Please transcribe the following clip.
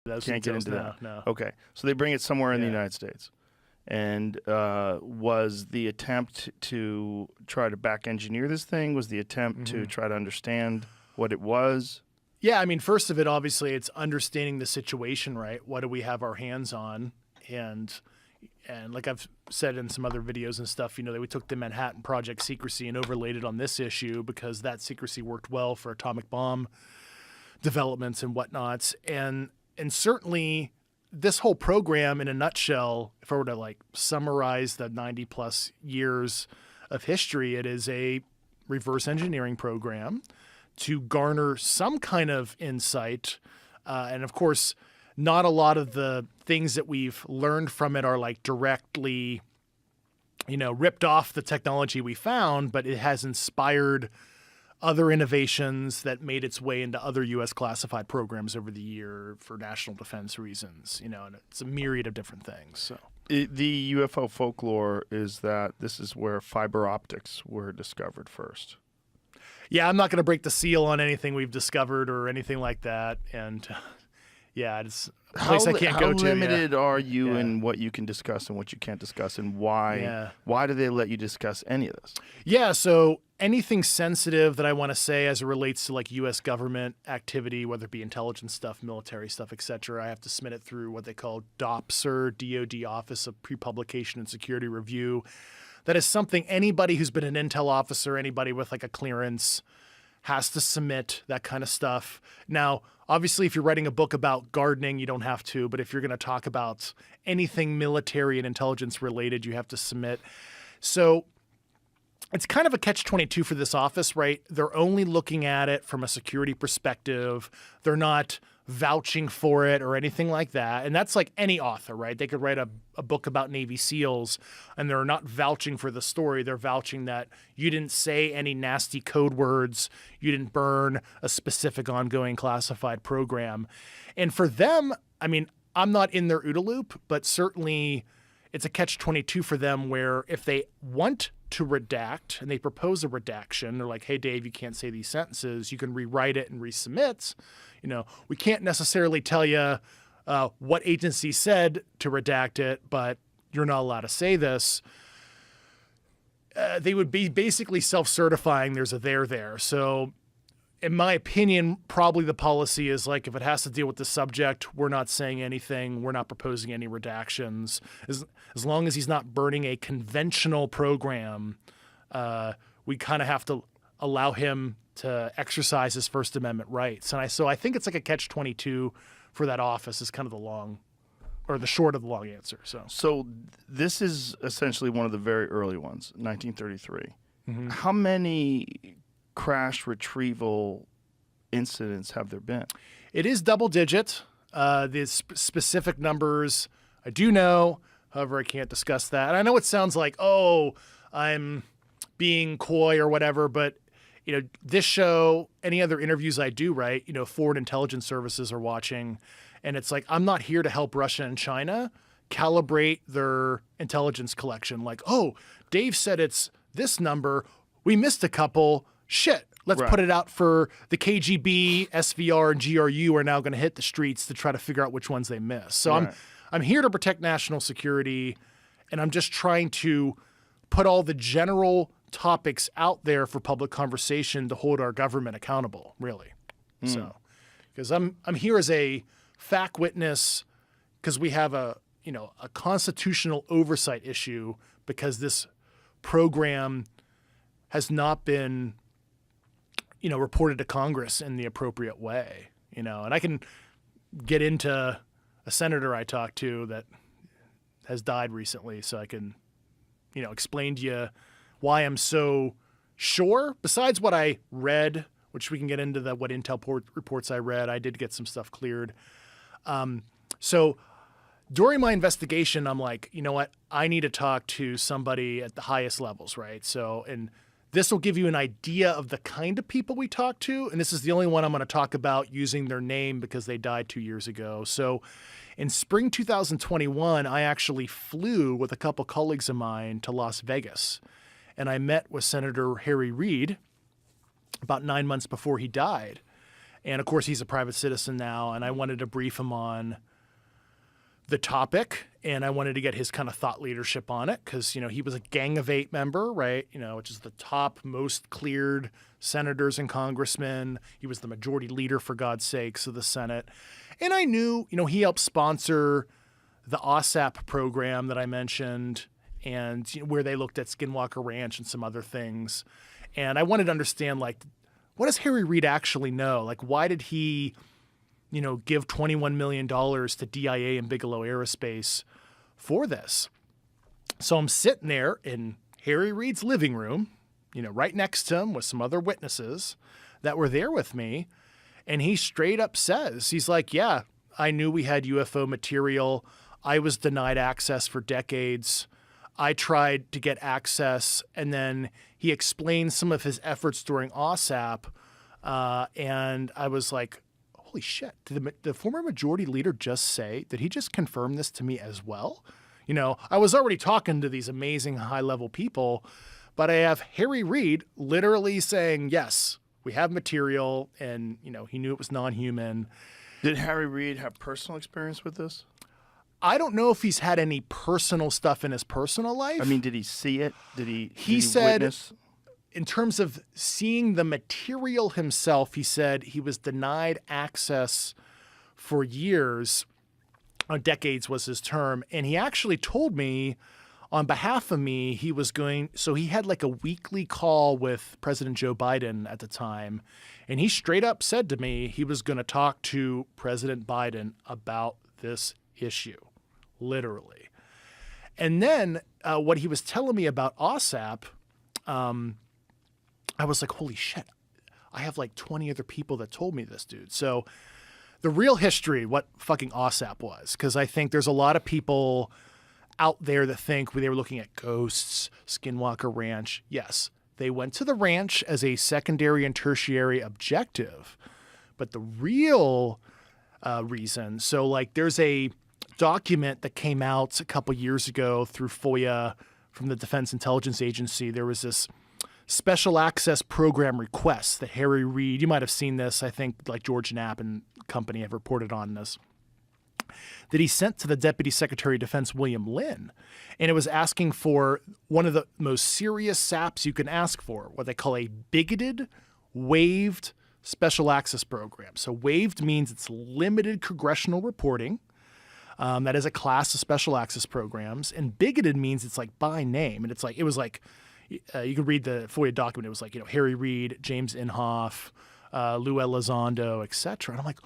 Those Can't get details, into that. No. Okay, so they bring it somewhere in the Yeah. United States. And was the attempt to try to back engineer this thing? Was the attempt to try to understand what it was? Yeah, I mean, first of it, obviously, it's understanding the situation, right? What do we have our hands on? And like I've said in some other videos and stuff, that we took the Manhattan Project secrecy and overlaid it on this issue because that secrecy worked well for atomic bomb developments and whatnots. And certainly this whole program in a nutshell, if I were to like summarize the 90 plus years of history, it is a reverse engineering program to garner some kind of insight. And of course, not a lot of the things that we've learned from it are like directly, ripped off the technology we found, but it has inspired other innovations that made its way into other U.S. classified programs over the year for national defense reasons, and it's a myriad of different things. So The UFO folklore is that this is where fiber optics were discovered first. Yeah, I'm not going to break the seal on anything we've discovered or anything like that. And yeah, it's a place I can't go to. How limited are you in what you can discuss and what you can't discuss, and why? Yeah. Why do they let you discuss any of this? Yeah, so anything sensitive that I want to say as it relates to like U.S. government activity, whether it be intelligence stuff, military stuff, etc., I have to submit it through what they call DOPSR, DoD Office of Pre-Publication and Security Review. That is something anybody who's been an intel officer, anybody with like a clearance has to submit that kind of stuff. Now, obviously, if you're writing a book about gardening, you don't have to. But if you're going to talk about anything military and intelligence related, you have to submit. So it's kind of a catch-22 for this office, right? They're only looking at it from a security perspective. They're not vouching for it or anything like that. And that's like any author, right? They could write a book about Navy SEALs and they're not vouching for the story. They're vouching that you didn't say any nasty code words. You didn't burn a specific ongoing classified program. And for them, I mean, I'm not in their OODA loop, but certainly it's a catch-22 for them where if they want to redact and they propose a redaction, they're like, hey, Dave, you can't say these sentences. You can rewrite it and resubmit. We can't necessarily tell you what agency said to redact it, but you're not allowed to say this. They would be basically self-certifying there's a there. So in my opinion, probably the policy is like, if it has to deal with the subject, we're not saying anything. We're not proposing any redactions. As long as he's not burning a conventional program, we kind of have to allow him to exercise his First Amendment rights. And so I think it's like a catch-22 for that office is kind of the short of the long answer. So this is essentially one of the very early ones, 1933. Mm-hmm. How many crash retrieval incidents have there been? It is double digit. The specific numbers I do know, however, I can't discuss that. And I know it sounds like, oh, I'm being coy or whatever, but this show, any other interviews I do, right? Foreign intelligence services are watching, and it's like, I'm not here to help Russia and China calibrate their intelligence collection. Like, oh, Dave said it's this number. We missed a couple. Shit, let's put it out for the KGB, SVR, and GRU are now going to hit the streets to try to figure out which ones they missed. So I'm here to protect national security, and I'm just trying to put all the general topics out there for public conversation to hold our government accountable, really. So, because I'm here as a fact witness, because we have a constitutional oversight issue because this program has not been reported to Congress in the appropriate way, and I can get into a senator I talked to that has died recently, so I can, explain to you why I'm so sure. Besides what I read, which we can get into what intel reports I read, I did get some stuff cleared. So during my investigation, I'm like, you know what? I need to talk to somebody at the highest levels, right? So, and this will give you an idea of the kind of people we talk to. And this is the only one I'm going to talk about using their name because they died 2 years ago. So in spring 2021, I actually flew with a couple colleagues of mine to Las Vegas. And I met with Senator Harry Reid about 9 months before he died. And of course, he's a private citizen now, and I wanted to brief him on the topic, and I wanted to get his kind of thought leadership on it because, he was a Gang of Eight member, right? Which is the top most cleared senators and congressmen. He was the majority leader, for God's sakes, of the Senate. And I knew, he helped sponsor the OSAP program that I mentioned, and where they looked at Skinwalker Ranch and some other things. And I wanted to understand, like, what does Harry Reid actually know? Like, why did he, give $21 million to DIA and Bigelow Aerospace for this? So I'm sitting there in Harry Reid's living room, right next to him with some other witnesses that were there with me. And he straight up says, he's like, yeah, I knew we had UFO material. I was denied access for decades. I tried to get access, and then he explained some of his efforts during OSAP, and I was like, holy shit, did the former majority leader just say, did he just confirm this to me as well? I was already talking to these amazing high-level people, but I have Harry Reid literally saying, yes, we have material, and, he knew it was non-human. Did Harry Reid have personal experience with this? I don't know if he's had any personal stuff in his personal life. I mean, did he see it? Did he said, witness? In terms of seeing the material himself, he said he was denied access for years, decades was his term. And he actually told me on behalf of me, he had like a weekly call with President Joe Biden at the time. And he straight up said to me he was going to talk to President Biden about this issue, literally. And then what he was telling me about OSAP, I was like, holy shit, I have like 20 other people that told me this, dude. So the real history, what fucking OSAP was, because I think there's a lot of people out there that think they were looking at ghosts, Skinwalker Ranch. Yes, they went to the ranch as a secondary and tertiary objective. But the real reason, so like there's a document that came out a couple years ago through FOIA from the Defense Intelligence Agency. There was this special access program request that Harry Reid, you might have seen this, I think like George Knapp and company have reported on this, that he sent to the Deputy Secretary of Defense, William Lynn. And it was asking for one of the most serious SAPs you can ask for, what they call a bigoted, waived special access program. So waived means it's limited congressional reporting. That is a class of special access programs. And bigoted means it's like by name. And it was like, you could read the FOIA document. It was like, Harry Reid, James Inhofe, Lou Elizondo, et cetera. And I'm like,